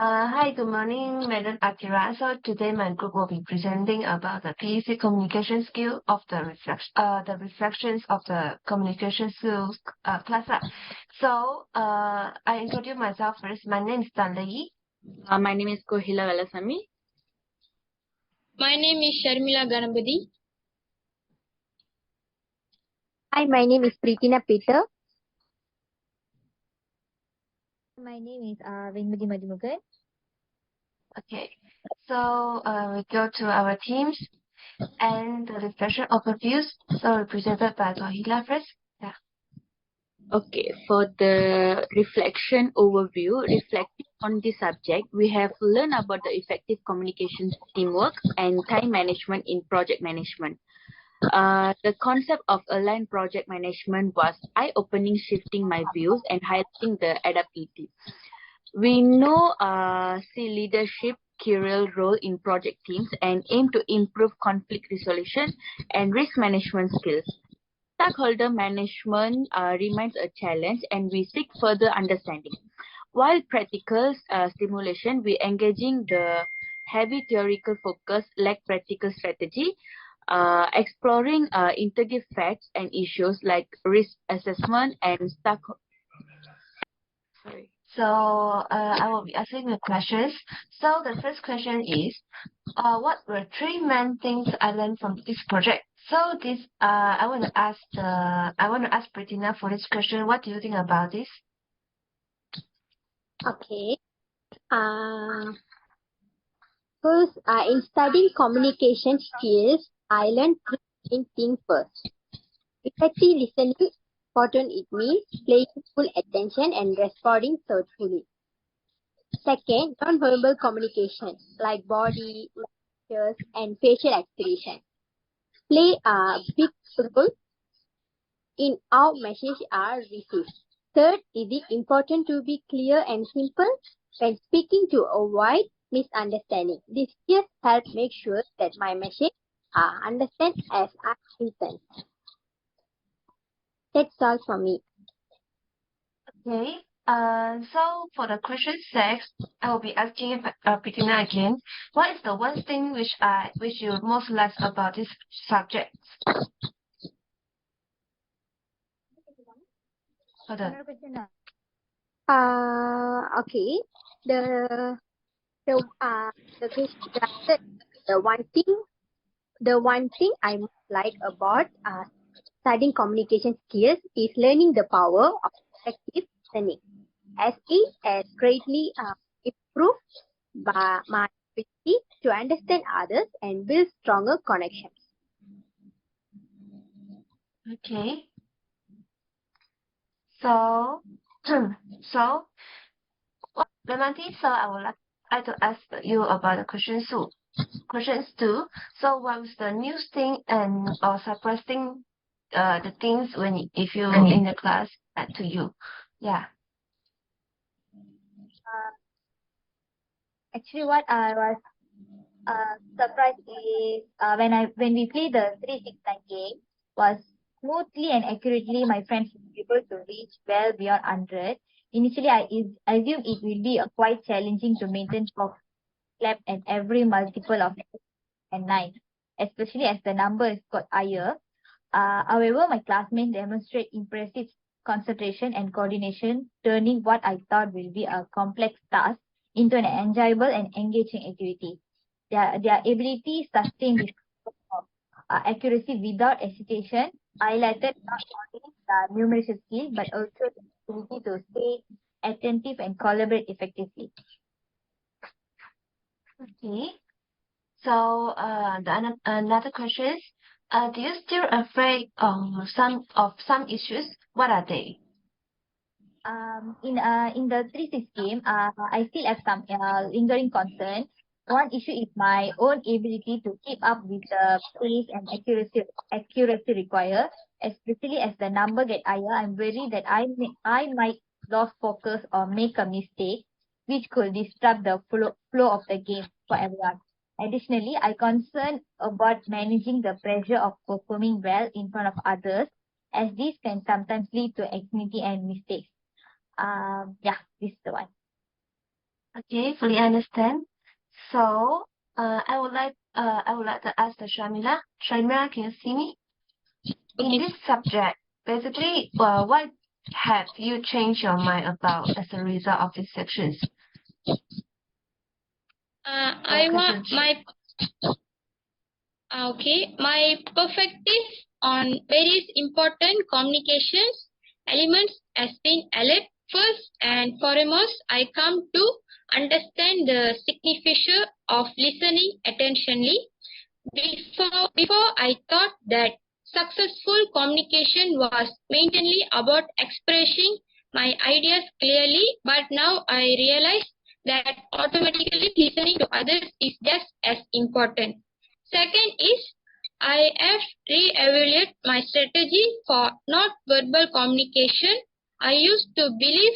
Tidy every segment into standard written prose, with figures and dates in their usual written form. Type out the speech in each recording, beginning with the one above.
Hi, good morning, Madam Akira. So today my group will be presenting about the PEC communication skill of the reflections of the communication skills class. I introduce myself first. My name is Tanlei. My name is Kohila Velasamy. My name is Sharmila Ganapati. Hi, my name is Preetina Peter. My name is Venmati Madhimugan. Okay, so we go to our teams and the reflection overviews. So represented by Kohila first. Yeah. Okay, for the reflection overview, reflecting on this subject, we have learned about the effective communication, teamwork, and time management in project management. The concept of aligned project management was eye-opening, shifting my views, and highlighting the adaptability. We know see leadership crucial role in project teams and aim to improve conflict resolution and risk management skills. Stakeholder management remains a challenge and we seek further understanding. While practical stimulation, we engaging the heavy theoretical focus, lack practical strategy, exploring integrative facts and issues like risk assessment and So I will be asking the questions. So the first question is, what were three main things I learned from this project? So this I want to ask Preetina for this question. What do you think about this? Okay. First, in studying communication skills, I learned three main things first. Effective listening, important it means paying full attention and responding thoughtfully. Second, non-verbal communication like body, gestures, and facial expression play a big role in how messages are received. Third, is it important to be clear and simple when speaking to avoid misunderstanding. This just help make sure that my message are understood as I intend. That's all for me. Okay. So for the question 6, I will be asking Preetina again. What is the one thing which you most like about this subject? Okay. The one thing I most like about studying communication skills is learning the power of effective listening, as it has greatly improved my ability to understand others and build stronger connections. Okay. So, Lemati, so I would like to ask you about the questions 2. So what was the new thing and or surprising the things if you in the class to you? Yeah. Actually, what I was surprised is when we play the 369 game was smoothly and accurately my friends were able to reach well beyond 100. Initially, I assumed it will be quite challenging to maintain for clap and every multiple of 9, especially as the number got higher. However, my classmates demonstrate impressive concentration and coordination, turning what I thought will be a complex task into an enjoyable and engaging activity. Their ability to sustain this accuracy without hesitation highlighted not only the numeracy skill but also the ability to stay attentive and collaborate effectively. Okay. So another question is, do you still afraid of some issues? What are they? In the 3-6 game, I still have some lingering concern. One issue is my own ability to keep up with the pace and accuracy required, especially as the number get higher. I'm worried that I might lose focus or make a mistake, which could disrupt the flow of the game for everyone. Additionally, I concern about managing the pressure of performing well in front of others, as this can sometimes lead to anxiety and mistakes. Yeah, this is the one. Okay, fully understand. So, I would like to ask the Shamila. Shamila, can you see me? In Okay. this subject, basically, what have you changed your mind about as a result of these sections? I want Questions. my okay, my perspective on various important communications elements has been alert. First and foremost, I come to understand the significance of listening attentionally. Before I thought that successful communication was mainly about expressing my ideas clearly, but now I realize that automatically listening to others is just as important. Second is I have re-evaluated my strategy for not verbal communication. I used to believe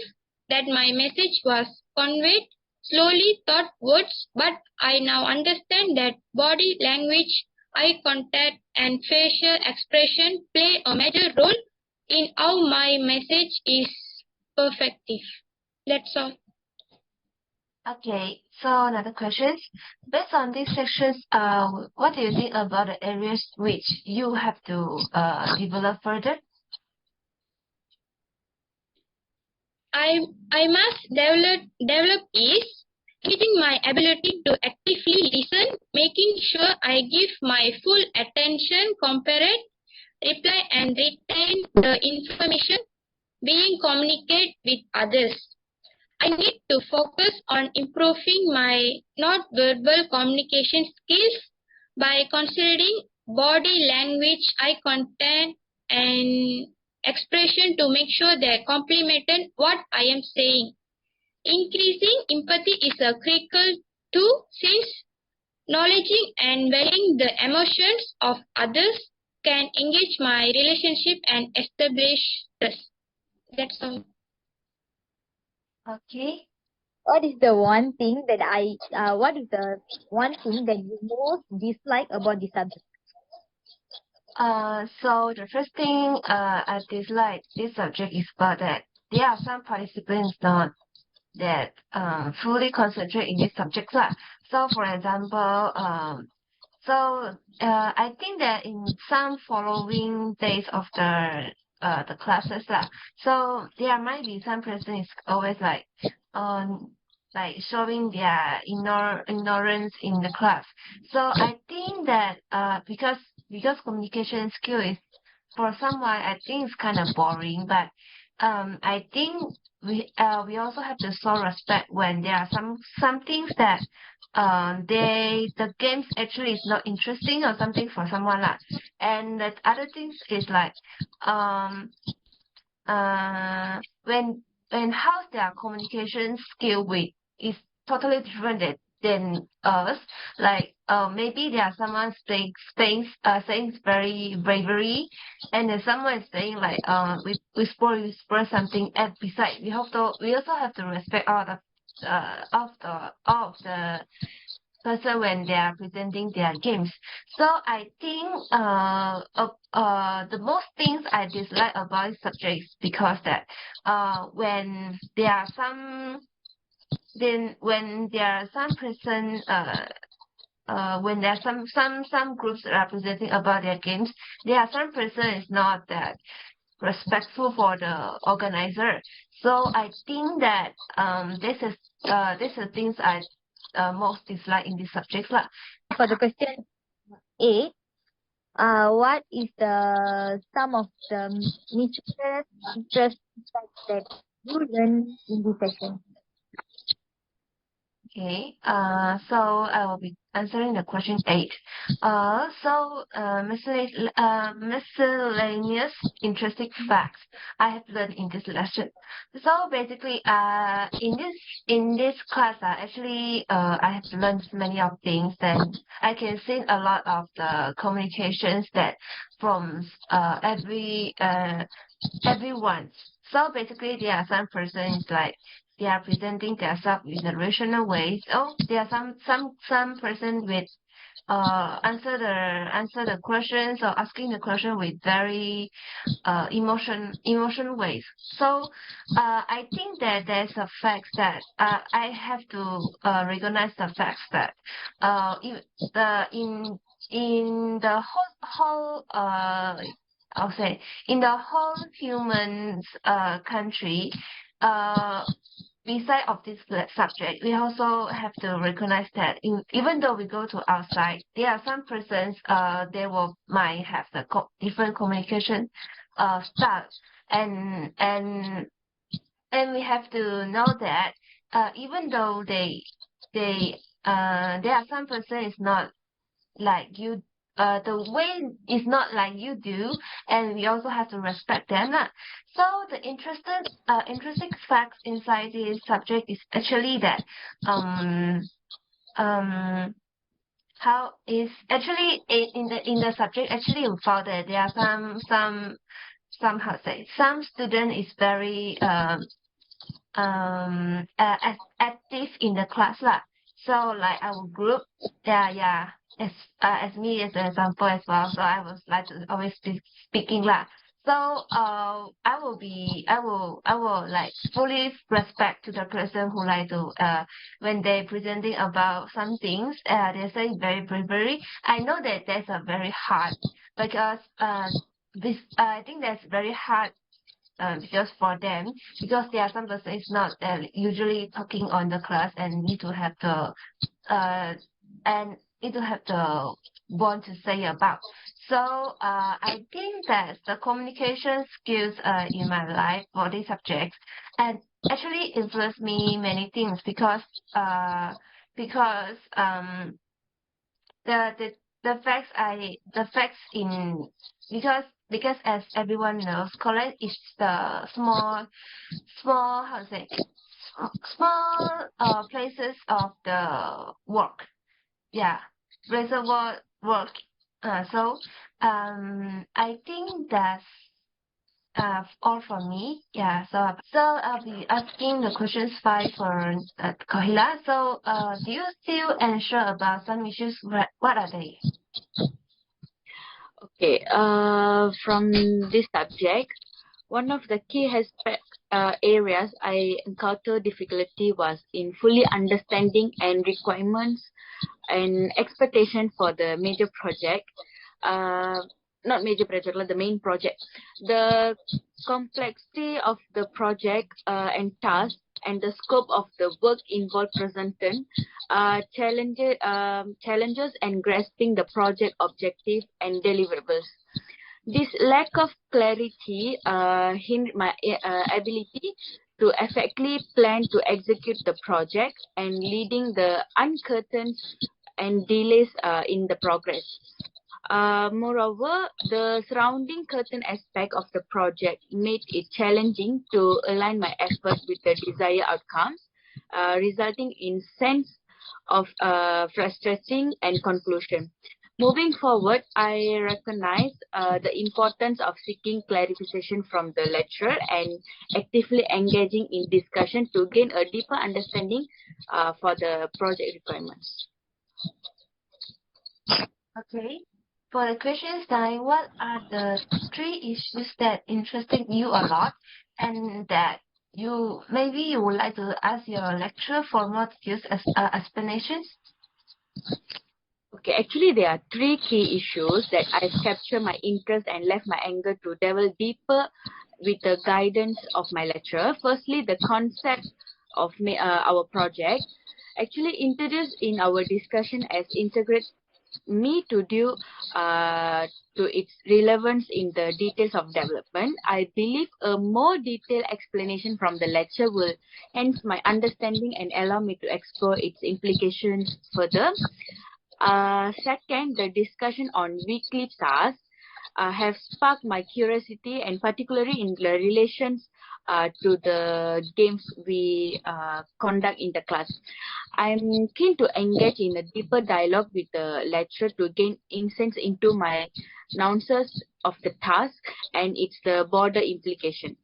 that my message was conveyed slowly thought words, but I now understand that body language, eye contact, and facial expression play a major role in how my message is perfective. That's all. Okay, so another question. Based on these sections, what do you think about the areas which you have to develop further? I must develop is keeping my ability to actively listen, making sure I give my full attention, compare, reply, and retain the information being communicated with others. I need to focus on improving my non-verbal communication skills by considering body language, eye contact, and expression to make sure they complement what I am saying. Increasing empathy is a critical too, since acknowledging and valuing the emotions of others can engage my relationship and establish trust. That's all. Okay. What is the one thing that what is the one thing that you most dislike about the subject? So the first thing I dislike this subject is about that there are some participants not that fully concentrate in this subject lah. So for example, I think that in some following days of the classes lah, so there might be some person is always like showing their ignorance in the class. So I think that because communication skill is for someone I think it's kind of boring, but I think we also have to show respect when there are some things that the games actually is not interesting or something for someone lah. And the other things is like um when how's their communication skill with is totally different than us. Like maybe there are someone saying very bravery, and then someone is saying like whisper something. And besides, we also have to respect all of the person when they are presenting their games. So I think the most things I dislike about this subject is because that when there are some person when there are some groups that are presenting about their games, there are some person is not that respectful for the organizer. So I think that this is things I most dislike in this subject lah. For the question 8, what is the some of the mutual interest facts that you learn in this session? Okay, so I will be answering the question 8. Miscellaneous interesting facts I have learned in this lesson. So basically, in this class, actually, I have learned many of things, and I can see a lot of the communications that from everyone. So basically, there are some persons like they are presenting themselves in a rational way. So there are some person with answer the questions or asking the question with very emotion ways. So I think that there's a fact that I have to recognize the fact that in the whole I'll say in the whole humans country, beside of this subject, we also have to recognize that even though we go to outside, there are some persons might have the different communication style, and we have to know that even though there are some person is not like you. The way is not like you do, and we also have to respect them. So the interesting facts inside this subject is actually that how is actually in the subject actually we found that there are some how to say some student is very active in the class lah. So like our group, yeah, as me as an example as well. So I was like to always be speaking lah. So I will like fully respect to the person who like to when they presenting about some things, they say very bravery. I know that that's a very hard because this I think that's very hard just for them, because there are some person is not usually talking on the class and need to have the want to say about. So I think that the communication skills in my life for these subjects and actually influenced me many things because the facts in because as everyone knows, college is the small how to say small places of the work. Yeah, reservoir work. So I think that's all from me. Yeah. So I'll be asking the questions 5 for Kahila. So do you still unsure about some issues? What are they? Okay, from this subject, one of the key areas I encountered difficulty was in fully understanding and requirements and expectation for the major project. Not major project, like the main project. The complexity of the project and task and the scope of the work involved presented challenges and grasping the project objective and deliverables. This lack of clarity hindered my ability to effectively plan to execute the project and leading the uncertainties and delays in the progress. Moreover, the surrounding curtain aspect of the project made it challenging to align my efforts with the desired outcomes, resulting in sense of frustration and conclusion. Moving forward, I recognize the importance of seeking clarification from the lecturer and actively engaging in discussion to gain a deeper understanding for the project requirements. Okay. For the questions 9, what are the 3 issues that interested you a lot and that you would like to ask your lecturer for more details explanations? Okay, actually there are 3 key issues that I've captured my interest and left my anger to delve deeper with the guidance of my lecturer. Firstly, the concept of our project actually introduced in our discussion as integrate me to due to its relevance in the details of development. I believe a more detailed explanation from the lecture will enhance my understanding and allow me to explore its implications further. Second, the discussion on weekly tasks have sparked my curiosity, and particularly in the relations to the games we conduct in the class. I'm keen to engage in a deeper dialogue with the lecturer to gain insights into my nuances of the task and its the broader implication.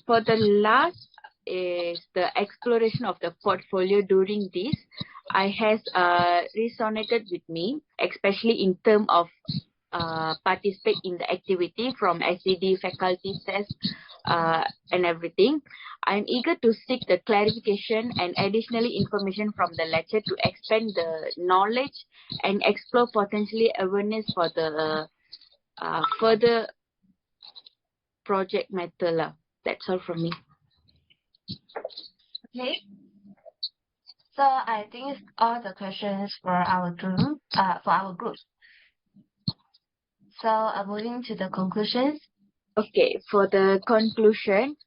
For the last is the exploration of the portfolio during this. I has resonated with me, especially in terms of participate in the activity from SED, faculty, test, and everything. I'm eager to seek the clarification and additionally information from the lecture to expand the knowledge and explore potentially awareness for the further project matter lah. That's all from me. Okay. So I think it's all the questions for our group. So moving to the conclusions. Okay, for the conclusion,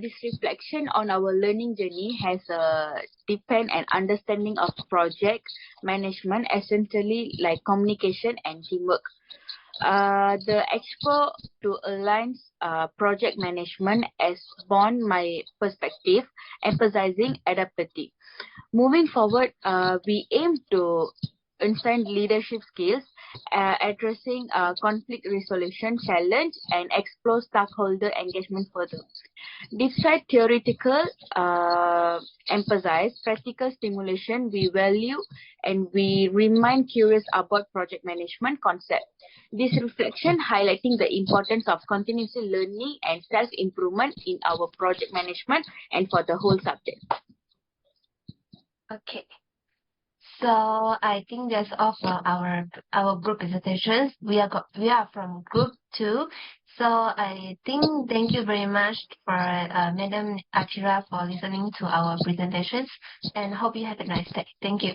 this reflection on our learning journey has a deepened and understanding of project management, essentially like communication and teamwork. The expo to align project management has borne my perspective, emphasizing adaptability. Moving forward, we aim to understand leadership skills, addressing conflict resolution challenge, and explore stakeholder engagement further. Despite theoretical emphasize practical stimulation, we value and we remain curious about project management concept. This reflection highlighting the importance of continuous learning and self-improvement in our project management and for the whole subject. Okay. So I think that's all for our group presentations. We are from group 2. So I think thank you very much for Madam Achira for listening to our presentations, and hope you have a nice day. Thank you.